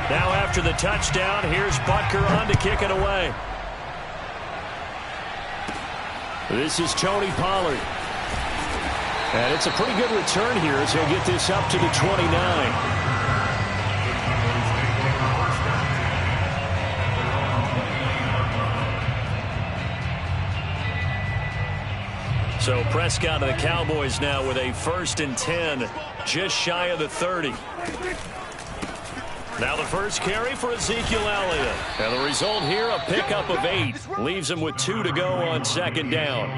Now after the touchdown, here's Butker on to kick it away. This is Tony Pollard. And it's a pretty good return here as he'll get this up to the 29. So Prescott and the Cowboys now with a 1st and 10, just shy of the 30. Now the first carry for Ezekiel Elliott. And the result here, a pickup of 8. Leaves him with 2 to go on 2nd down.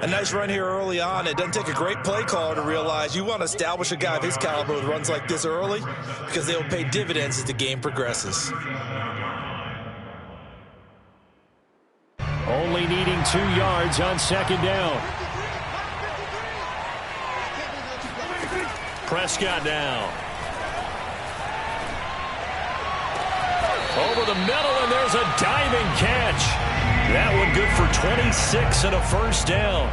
A nice run here early on. It doesn't take a great play caller to realize you want to establish a guy of his caliber with runs like this early because they will pay dividends as the game progresses. Only needing 2 yards on 2nd down. Prescott now. Over the middle, and there's a diving catch. That one good for 26 and a 1st down.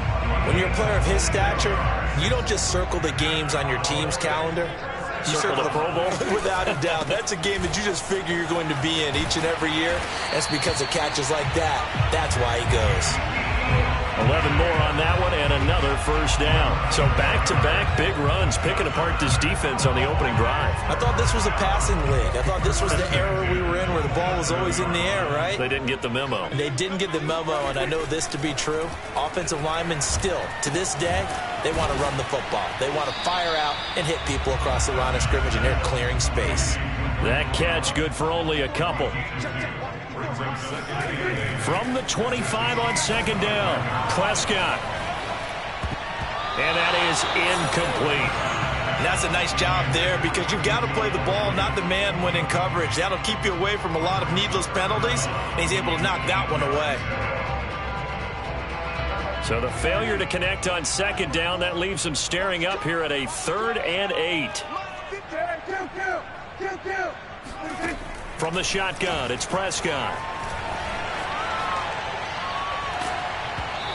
When you're a player of his stature, you don't just circle the games on your team's calendar. You circle the Pro Bowl. Without a doubt. That's a game that you just figure you're going to be in each and every year. That's because of catches like that. That's why he goes. 11 more on that one and another 1st down. So back-to-back big runs, picking apart this defense on the opening drive. I thought this was a passing league. I thought this was the era we were in where the ball was always in the air, right? They didn't get the memo. They didn't get the memo, and I know this to be true. Offensive linemen still, to this day, they want to run the football. They want to fire out and hit people across the line of scrimmage, and they're clearing space. That catch good for only a couple. From the 25 on 2nd down, Prescott. And that is incomplete. And that's a nice job there because you've got to play the ball, not the man when in coverage. That'll keep you away from a lot of needless penalties, and he's able to knock that one away. So the failure to connect on 2nd down, that leaves him staring up here at a 3rd and 8. From the shotgun, it's Prescott.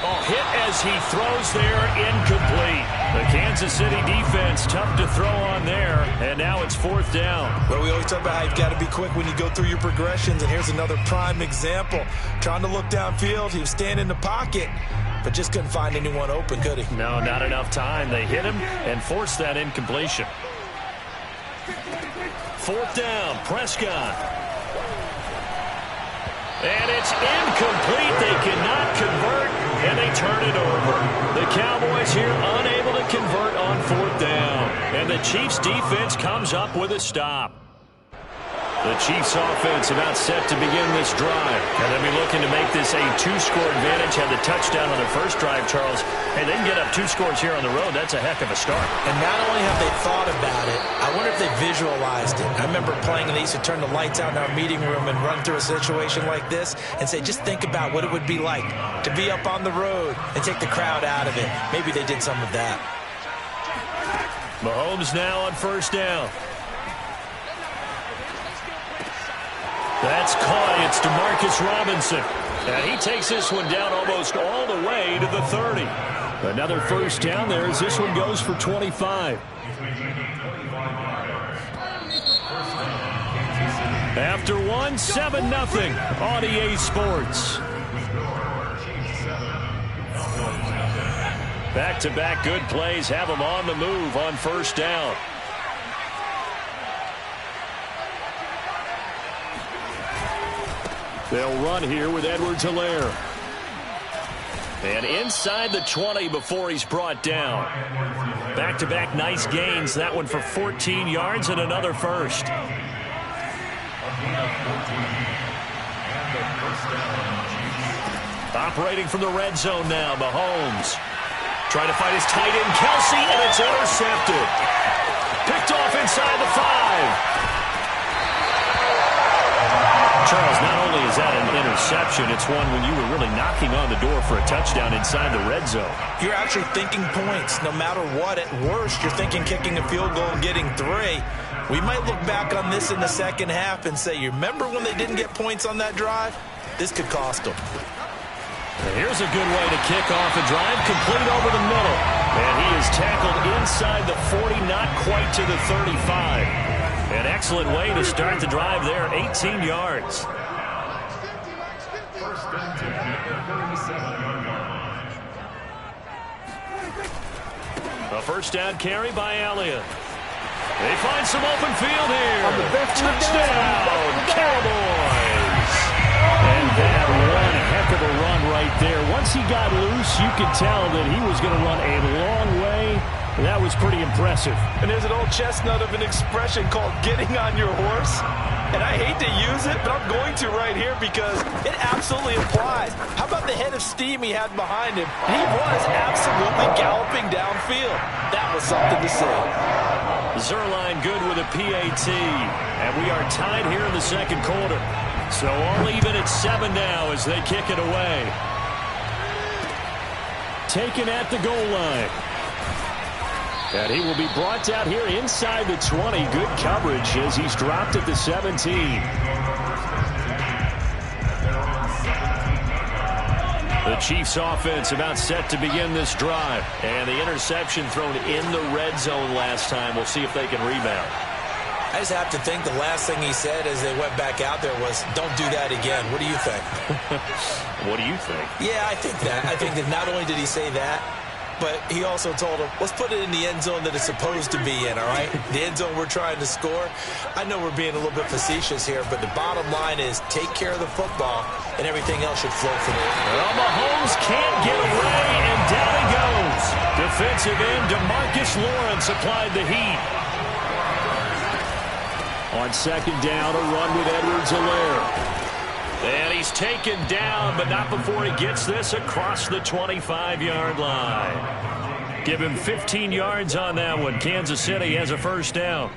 Oh, hit as he throws there, incomplete. The Kansas City defense tough to throw on there, and now it's 4th down. Well, we always talk about how you've got to be quick when you go through your progressions, and here's another prime example. Trying to look downfield, he was standing in the pocket, but just couldn't find anyone open, could he? No, not enough time. They hit him and forced that incompletion. 4th down, Prescott. And it's incomplete. They cannot convert, and they turn it over. The Cowboys here unable to convert on 4th down. And the Chiefs defense comes up with a stop. The Chiefs offense about set to begin this drive. And they'll be looking to make this a 2-score advantage. Had the touchdown on their first drive, Charles. Hey, they can get up 2 scores here on the road. That's a heck of a start. And not only have they thought about it, I wonder if they visualized it. I remember playing, and they used to turn the lights out in our meeting room and run through a situation like this and say, just think about what it would be like to be up on the road and take the crowd out of it. Maybe they did some of that. Mahomes now on 1st down. That's caught. It's DeMarcus Robinson. And he takes this one down almost all the way to the 30. Another 1st down there as this one goes for 25. After one, 7-0 on EA Sports. Back-to-back good plays have them on the move on 1st down. They'll run here with Edwards-Helaire. And inside the 20 before he's brought down. Back-to-back nice gains. That one for 14 yards and another 1st. Operating from the red zone now, Mahomes. Trying to find his tight end, Kelsey, and it's intercepted. Picked off inside the 5. Charles, not only is that an interception, it's one when you were really knocking on the door for a touchdown inside the red zone. You're actually thinking points. No matter what, at worst, you're thinking kicking a field goal and getting 3. We might look back on this in the second half and say, you remember when they didn't get points on that drive? This could cost them. Here's a good way to kick off a drive, complete over the middle. And he is tackled inside the 40, not quite to the 35. An excellent way to start the drive there, 18 yards. A first down carry by Elliott. They find some open field here. Touchdown, Cowboys. And that one heck of a run right there. Once he got loose, you could tell that he was going to run a long way. That was pretty impressive. And there's an old chestnut of an expression called getting on your horse. And I hate to use it, but I'm going to right here because it absolutely applies. How about the head of steam he had behind him? He was absolutely galloping downfield. That was something to see. Zerline good with a PAT. And we are tied here in the second quarter. So all even at 7 now as they kick it away. Taken at the goal line. And he will be brought down here inside the 20. Good coverage as he's dropped at the 17. The Chiefs offense about set to begin this drive. And the interception thrown in the red zone last time. We'll see if they can rebound. I just have to think the last thing he said as they went back out there was, don't do that again. What do you think? What do you think? Yeah, I think that. I think that not only did he say that, but he also told him, let's put it in the end zone that it's supposed to be in, all right? The end zone we're trying to score. I know we're being a little bit facetious here, but the bottom line is take care of the football, and everything else should flow from there. Well, Mahomes can't get away, and down he goes. Defensive end DeMarcus Lawrence applied the heat. On second down, a run with Edwards-Helaire. And he's taken down, but not before he gets this across the 25-yard line. Give him 15 yards on that one. Kansas City has a first down.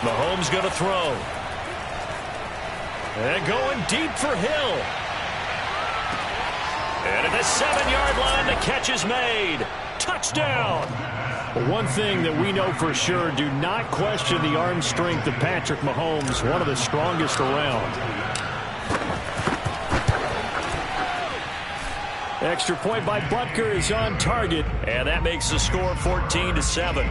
Mahomes going to throw. And going deep for Hill. And at the 7-yard line, the catch is made. Touchdown. One thing that we know for sure, do not question the arm strength of Patrick Mahomes, one of the strongest around. Extra point by Butker is on target, and that makes the score 14-7.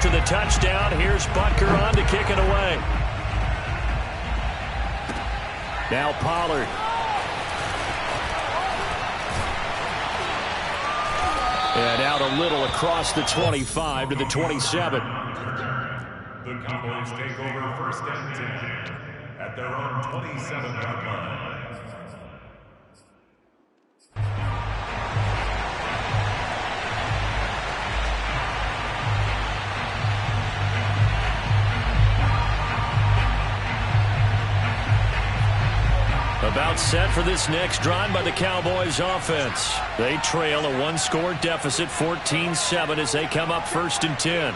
After the touchdown, here's Butker on to kick it away. Now Pollard. And out a little across the 25 to the 27. The Cowboys take over first and 10 at their own 27-yard line. About set for this next drive by the Cowboys offense. They trail a one-score deficit, 14-7, as they come up first and 10.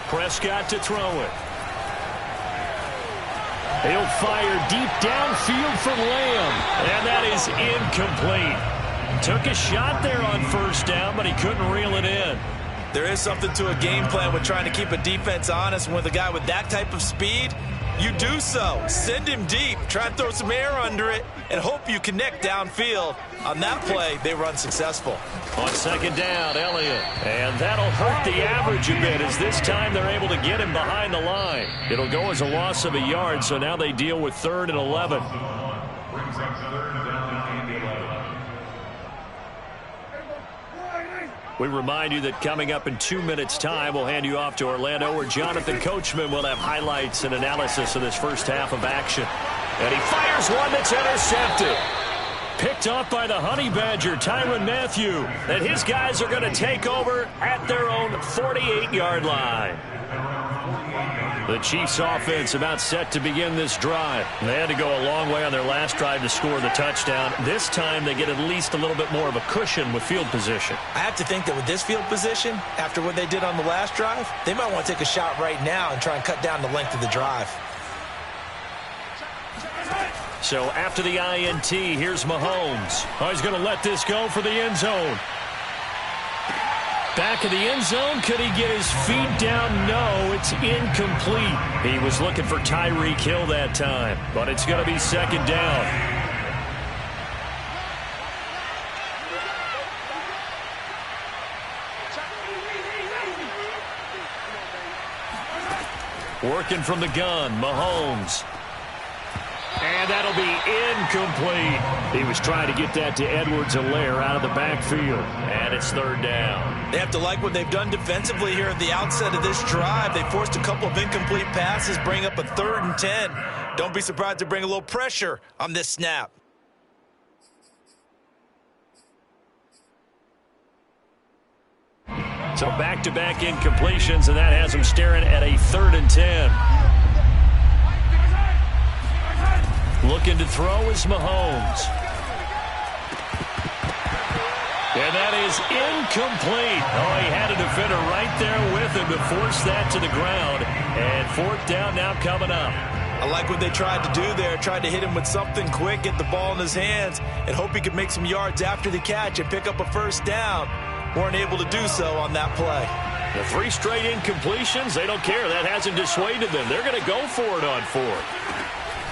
Prescott to throw it. He'll fire deep downfield from Lamb, and that is incomplete. Took a shot there on first down, but he couldn't reel it in. There is something to a game plan with trying to keep a defense honest. With a guy with that type of speed, you do so. Send him deep, try and throw some air under it, and hope you connect downfield. On that play, they run successful. On second down, Elliott. And that'll hurt the average a bit, as this time they're able to get him behind the line. It'll go as a loss of a yard, so now they deal with 3rd and 11. Brings up 3rd down and 11. We remind you that coming up in 2 minutes' time, we'll hand you off to Orlando, where Jonathan Coachman will have highlights and analysis of this first half of action. And he fires one that's intercepted. Picked off by the Honey Badger, Tyrann Mathieu. And his guys are going to take over at their own 48-yard line. The Chiefs offense about set to begin this drive. They had to go a long way on their last drive to score the touchdown. This time they get at least a little bit more of a cushion with field position. I have to think that with this field position, after what they did on the last drive, they might want to take a shot right now and try and cut down the length of the drive. So after the INT, here's Mahomes. Oh, he's going to let this go for the end zone. Back of the end zone. Could he get his feet down? No, it's incomplete. He was looking for Tyreek Hill that time, but it's going to be second down. Working from the gun, Mahomes. And that'll be incomplete. He was trying to get that to Edwards-Helaire out of the backfield. And it's third down. They have to like what they've done defensively here at the outset of this drive. They forced a couple of incomplete passes, bring up a 3rd and 10. Don't be surprised to bring a little pressure on this snap. So back-to-back incompletions, and that has them staring at a 3rd and 10. Looking to throw is Mahomes. And that is incomplete. Oh, he had a defender right there with him to force that to the ground. And 4th down now coming up. I like what they tried to do there. Tried to hit him with something quick, get the ball in his hands, and hope he could make some yards after the catch and pick up a 1st down. Weren't able to do so on that play. The 3 straight incompletions, they don't care. That hasn't dissuaded them. They're going to go for it on 4th.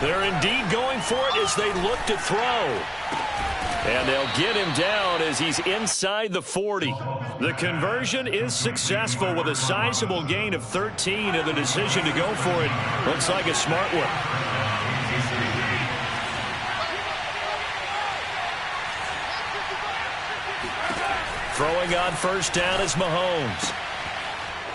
They're indeed going for it as they look to throw. And they'll get him down as he's inside the 40. The conversion is successful with a sizable gain of 13, and the decision to go for it looks like a smart one. Throwing on 1st down is Mahomes.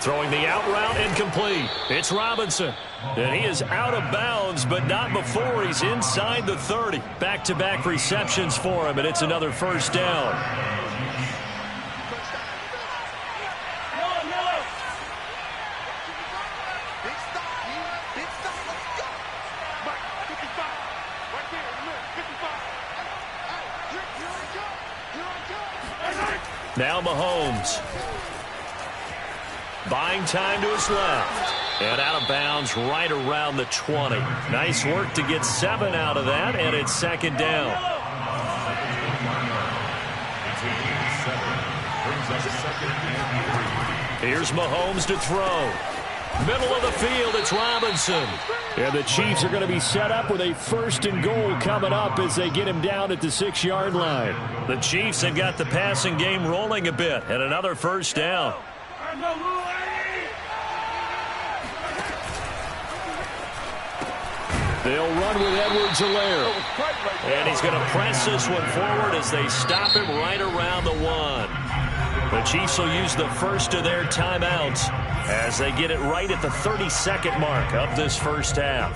Throwing the out route incomplete. It's Robinson. And he is out of bounds, but not before he's inside the 30. Back-to-back receptions for him, and it's another 1st down. Now Mahomes. Buying time to his left. And out of bounds right around the 20. Nice work to get 7 out of that, and it's 2nd down. Here's Mahomes to throw. Middle of the field, it's Robinson. And the Chiefs are going to be set up with a 1st and goal coming up as they get him down at the 6-yard line. The Chiefs have got the passing game rolling a bit, and another 1st down. They'll run with Edwards-Helaire. And he's going to press this one forward as they stop him right around the 1. The Chiefs will use the 1st of their timeouts as they get it right at the 32nd mark of this 1st half.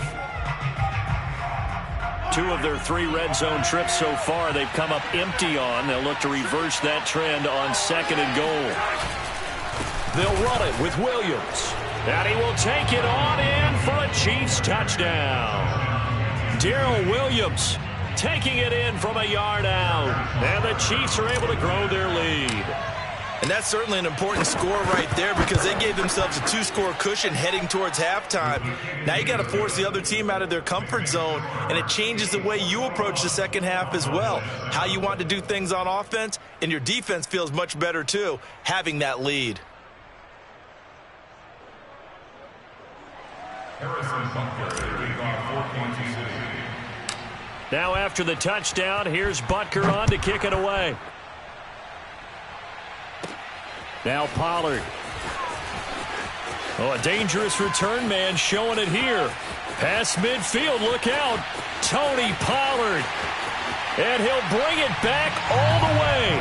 2 of their 3 red zone trips so far they've come up empty on. They'll look to reverse that trend on 2nd and goal. They'll run it with Williams. And he will take it on in for a Chiefs touchdown. Darrell Williams taking it in from a yard out. And the Chiefs are able to grow their lead. And that's certainly an important score right there because they gave themselves a 2-score cushion heading towards halftime. Now you got to force the other team out of their comfort zone, and it changes the way you approach the second half as well. How you want to do things on offense, and your defense feels much better too, having that lead. Now after the touchdown, here's Butker on to kick it away. Now Pollard. Oh, a dangerous return man showing it here. Past midfield, look out. Tony Pollard. And he'll bring it back all the way.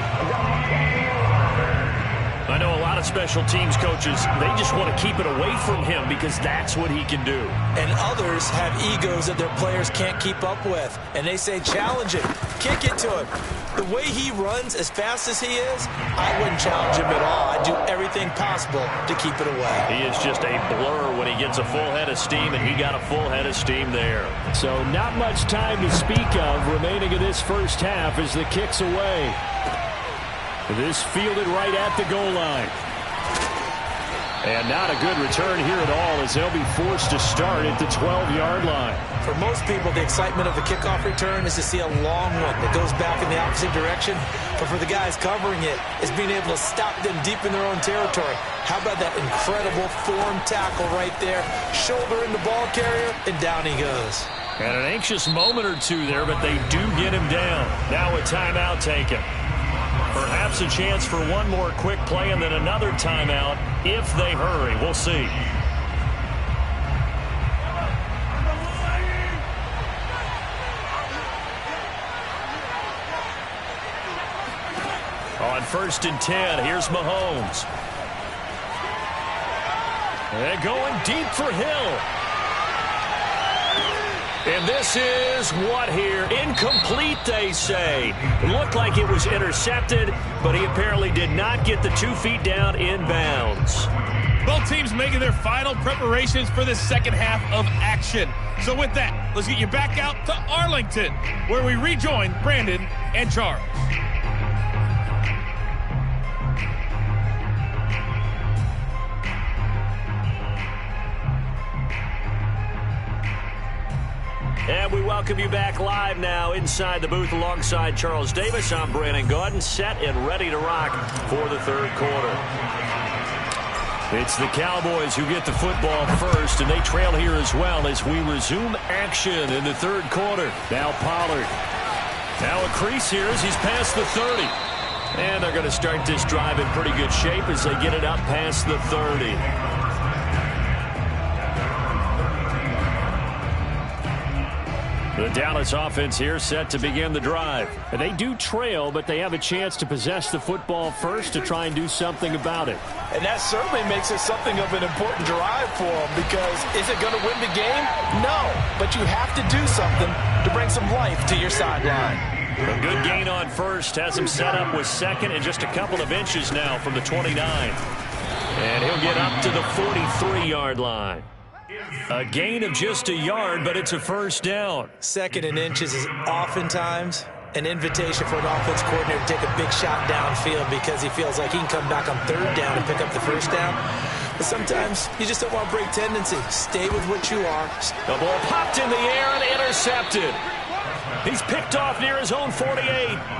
I know a lot of of special teams coaches, they just want to keep it away from him because that's what he can do. And others have egos that their players can't keep up with. And they say, challenge him, kick it to him. The way he runs as fast as he is, I wouldn't challenge him at all. I'd do everything possible to keep it away. He is just a blur when he gets a full head of steam, and he got a full head of steam there. So not much time to speak of remaining in this first half as the kick's away. This fielded right at the goal line. And not a good return here at all as they'll be forced to start at the 12-yard line. For most people, the excitement of the kickoff return is to see a long one that goes back in the opposite direction. But for the guys covering it, it's being able to stop them deep in their own territory. How about that incredible form tackle right there? Shoulder in the ball carrier, and down he goes. And an anxious moment or two there, but they do get him down. Now a timeout taken. Perhaps a chance for one more quick play and then another timeout if they hurry. We'll see. On 1st and 10, here's Mahomes. And going deep for Hill. And this is what here? Incomplete, they say. It looked like it was intercepted, but he apparently did not get the 2 feet down in bounds. Both teams making their final preparations for the second half of action. So with that, let's get you back out to Arlington, where we rejoin Brandon and Charles. And we welcome you back live now inside the booth alongside Charles Davis. I'm Brandon Gaudin, set and ready to rock for the third quarter. It's the Cowboys who get the football first, and they trail here as well as we resume action in the third quarter. Now Pollard. Now a crease here as he's past the 30. And they're going to start this drive in pretty good shape as they get it up past the 30. The Dallas offense here set to begin the drive. And they do trail, but they have a chance to possess the football first to try and do something about it. And that certainly makes it something of an important drive for them, because is it going to win the game? No, but you have to do something to bring some life to your sideline. A good gain on first has him set up with second and just a couple of inches now from the 29. And he'll get up to the 43-yard line. A gain of just a yard, but it's a first down. Second and inches is oftentimes an invitation for an offense coordinator to take a big shot downfield because he feels like he can come back on third down and pick up the first down. But sometimes you just don't want to break tendency. Stay with what you are. The ball popped in the air and intercepted. He's picked off near his own 48,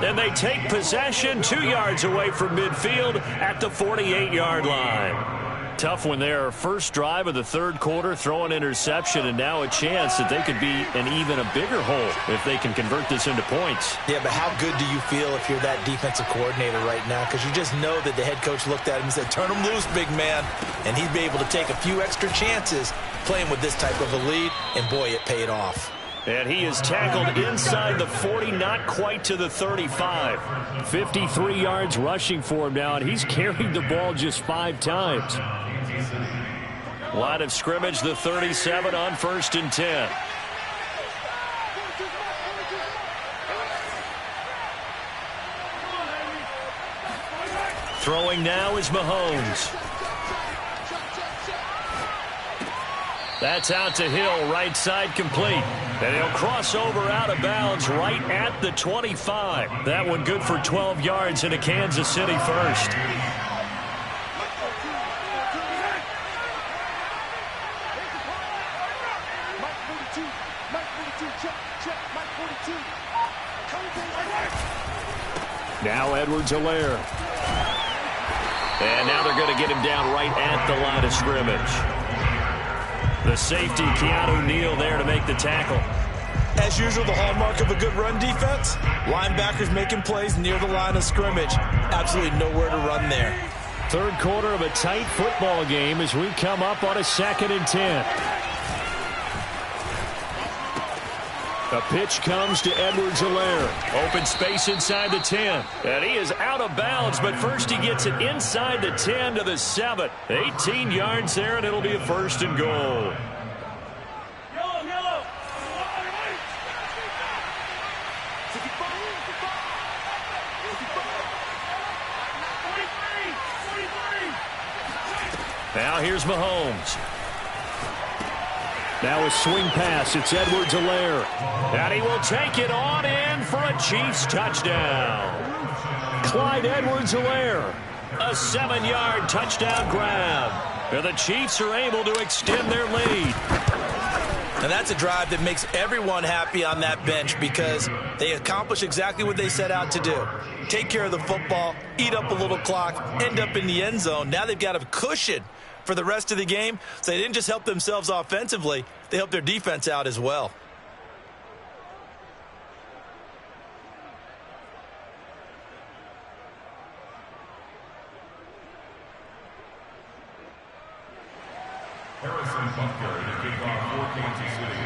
and they take possession 2 yards away from midfield at the 48-yard line. Tough one there. First drive of the third quarter, throw an interception, and now a chance that they could be in even a bigger hole if they can convert this into points. Yeah, but how good do you feel if you're that defensive coordinator right now? Because you just know that the head coach looked at him and said, turn him loose, big man. And he'd be able to take a few extra chances playing with this type of a lead, and boy, it paid off. And he is tackled inside the 40, not quite to the 35. 53 yards rushing for him now, and he's carried the ball just 5 times. Line of scrimmage, the 37 on 1st and 10. Throwing now is Mahomes. That's out to Hill, right side complete. And he'll cross over out of bounds right at the 25. That one good for 12 yards and a Kansas City first. Now Edwards-Helaire. And now they're going to get him down right at the line of scrimmage. The safety, Keanu Neal, there to make the tackle. As usual, the hallmark of a good run defense, linebackers making plays near the line of scrimmage. Absolutely nowhere to run there. Third quarter of a tight football game as we come up on a 2nd and 10. A pitch comes to Edwards-Helaire. Open space inside the 10. And he is out of bounds, but first he gets it inside the 10 to the 7. 18 yards there, and it'll be a 1st and goal. Now here's Mahomes. Now a swing pass. It's Edwards-Helaire. And he will take it on in for a Chiefs touchdown. Clyde Edwards-Helaire. A 7-yard touchdown grab. And the Chiefs are able to extend their lead. And that's a drive that makes everyone happy on that bench because they accomplish exactly what they set out to do. Take care of the football, eat up a little clock, end up in the end zone. Now they've got a cushion for the rest of the game. So they didn't just help themselves offensively, they helped their defense out as well. Harrison Butker to kick off for Kansas City.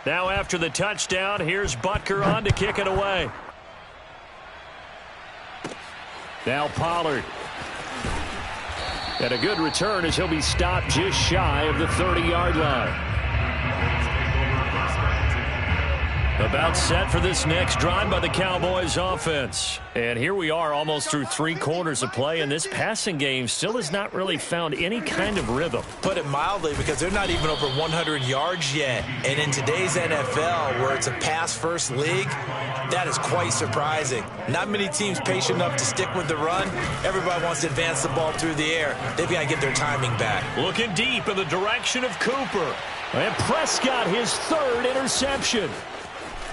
Now after the touchdown, here's Butker on to kick it away. Now Pollard. And a good return as he'll be stopped just shy of the 30-yard line. About set for this next drive by the Cowboys offense. And here we are almost through 3 quarters of play, and this passing game still has not really found any kind of rhythm. Put it mildly, because they're not even over 100 yards yet. And in today's NFL, where it's a pass-first league, that is quite surprising. Not many teams patient enough to stick with the run. Everybody wants to advance the ball through the air. They've got to get their timing back. Looking deep in the direction of Cooper. And Prescott, his 3rd interception.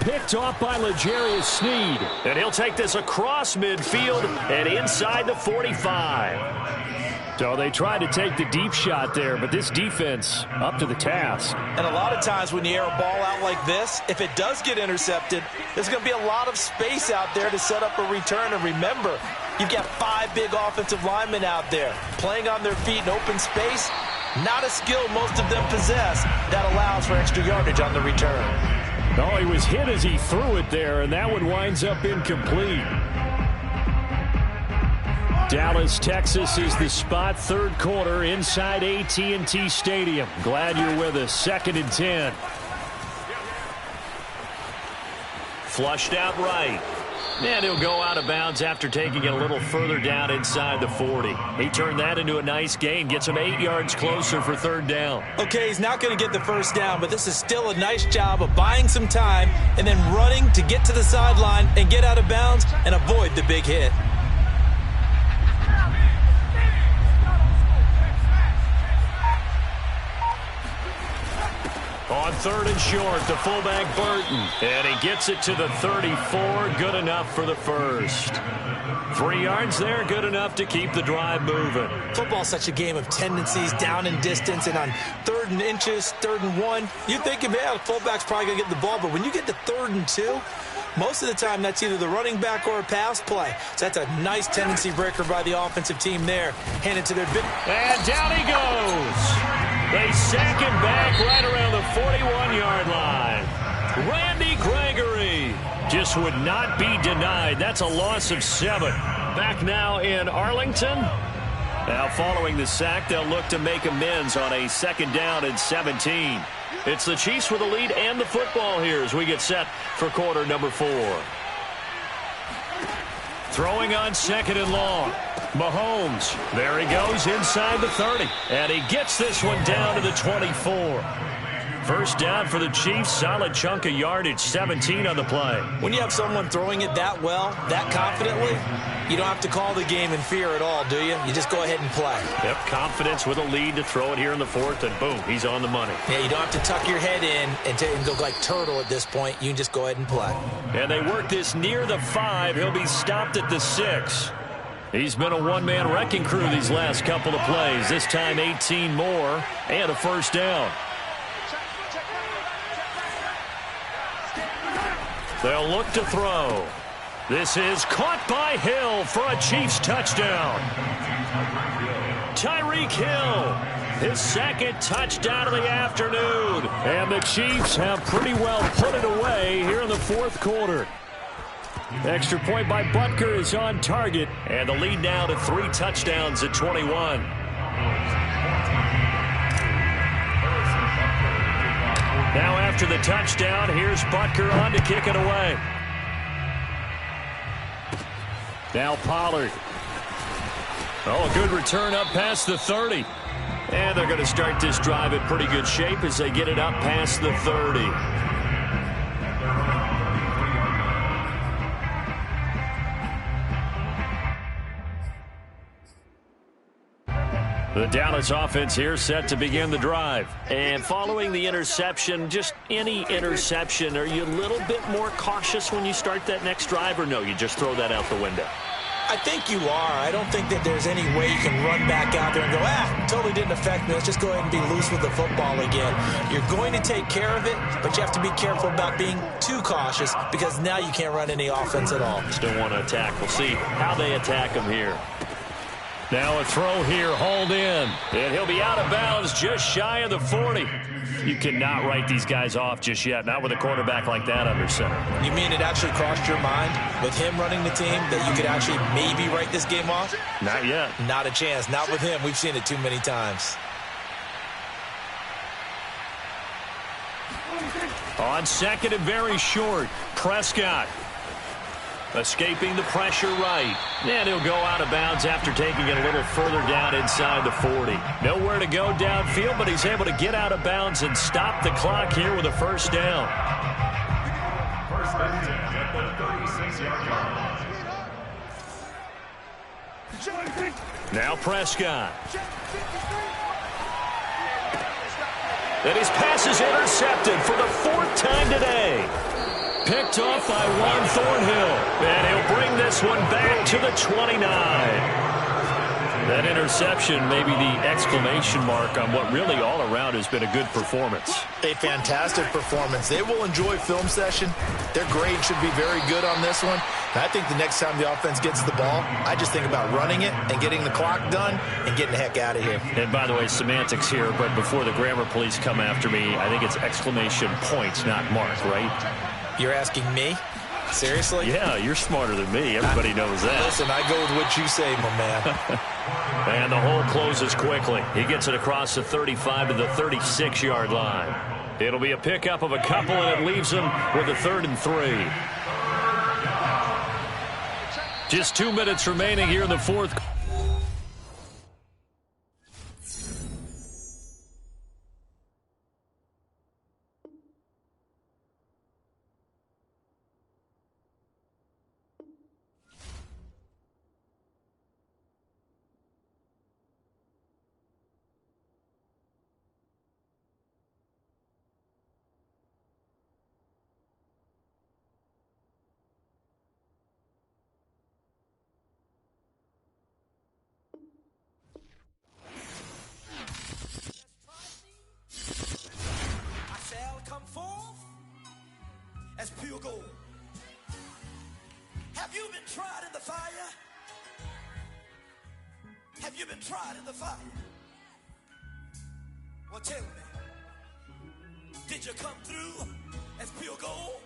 Picked off by L'Jarius Sneed. And he'll take this across midfield and inside the 45. So they tried to take the deep shot there, but this defense up to the task. And a lot of times when you air a ball out like this, if it does get intercepted, there's going to be a lot of space out there to set up a return. And remember, you've got 5 big offensive linemen out there playing on their feet in open space. Not a skill most of them possess that allows for extra yardage on the return. Oh, he was hit as he threw it there, and that one winds up incomplete. Dallas, Texas is the spot, 3rd quarter inside AT&T Stadium. Glad you're with us. 2nd and 10. Flushed out right. And he'll go out of bounds after taking it a little further down inside the 40. He turned that into a nice gain, gets him 8 yards closer for 3rd down. Okay, he's not going to get the 1st down, but this is still a nice job of buying some time and then running to get to the sideline and get out of bounds and avoid the big hit. On 3rd and short, the fullback Burton. And he gets it to the 34. Good enough for the 1st. 3 yards there, good enough to keep the drive moving. Football's such a game of tendencies, down and distance, and on 3rd and inches, 3rd and 1, you think, man, the fullback's probably going to get the ball, but when you get to 3rd and 2, most of the time that's either the running back or a pass play. So that's a nice tendency breaker by the offensive team there. Hand it to their big... And down he goes. They sack him back right around the 41-yard line. Randy Gregory just would not be denied. That's a loss of 7. Back now in Arlington. Now following the sack, they'll look to make amends on a 2nd down and 17. It's the Chiefs with the lead and the football here as we get set for quarter number 4. Throwing on 2nd and long. Mahomes, there he goes inside the 30. And he gets this one down to the 24. 1st down for the Chiefs. Solid chunk of yardage, 17 on the play. When you have someone throwing it that well, that confidently, you don't have to call the game in fear at all, do you? You just go ahead and play. Yep, confidence with a lead to throw it here in the 4th, and boom, he's on the money. Yeah, you don't have to tuck your head in and go like turtle at this point. You can just go ahead and play. And they work this near the 5. He'll be stopped at the 6. He's been a one-man wrecking crew these last couple of plays. This time 18 more and a 1st down. They'll look to throw. This is caught by Hill for a Chiefs touchdown. Tyreek Hill, his second touchdown of the afternoon. And the Chiefs have pretty well put it away here in the fourth quarter. Extra point by Butker is on target. And the lead now to 3 touchdowns at 21. Now after the touchdown, here's Butker on to kick it away. Now Pollard. Oh, a good return up past the 30. And they're going to start this drive in pretty good shape as they get it up past the 30. The Dallas offense here set to begin the drive. And following the interception, just any interception, are you a little bit more cautious when you start that next drive, or no, you just throw that out the window? I think you are. I don't think that there's any way you can run back out there and go, totally didn't affect me. Let's just go ahead and be loose with the football again. You're going to take care of it, but you have to be careful about being too cautious because now you can't run any offense at all. Still want to attack. We'll see how they attack him here. Now a throw here, hauled in. And he'll be out of bounds just shy of the 40. You cannot write these guys off just yet, not with a quarterback like that under center. You mean it actually crossed your mind with him running the team that you could actually maybe write this game off? Not yet. Not a chance. Not with him. We've seen it too many times. On second and very short, Prescott. Escaping the pressure right. And he'll go out of bounds after taking it a little further down inside the 40. Nowhere to go downfield, but he's able to get out of bounds and stop the clock here with a first down. First and 10 at the 36-yard line. Now Prescott. And his pass is intercepted for the 4th time today. Picked off by Juan Thornhill. And he'll bring this one back to the 29. That interception may be the exclamation mark on what really all around has been a good performance. A fantastic performance. They will enjoy film session. Their grade should be very good on this one. And I think the next time the offense gets the ball, I just think about running it and getting the clock done and getting the heck out of here. And by the way, semantics here, but before the grammar police come after me, I think it's exclamation points, not mark, right? You're asking me? Seriously? Yeah, you're smarter than me. Everybody knows that. Listen, I go with what you say, my man. And the hole closes quickly. He gets it across the 35 to the 36-yard line. It'll be a pickup of a couple, and it leaves him with a 3rd and 3. Just 2 minutes remaining here in the fourth. As pure gold. Have you been tried in the fire? Have you been tried in the fire? Well, tell me, did you come through as pure gold?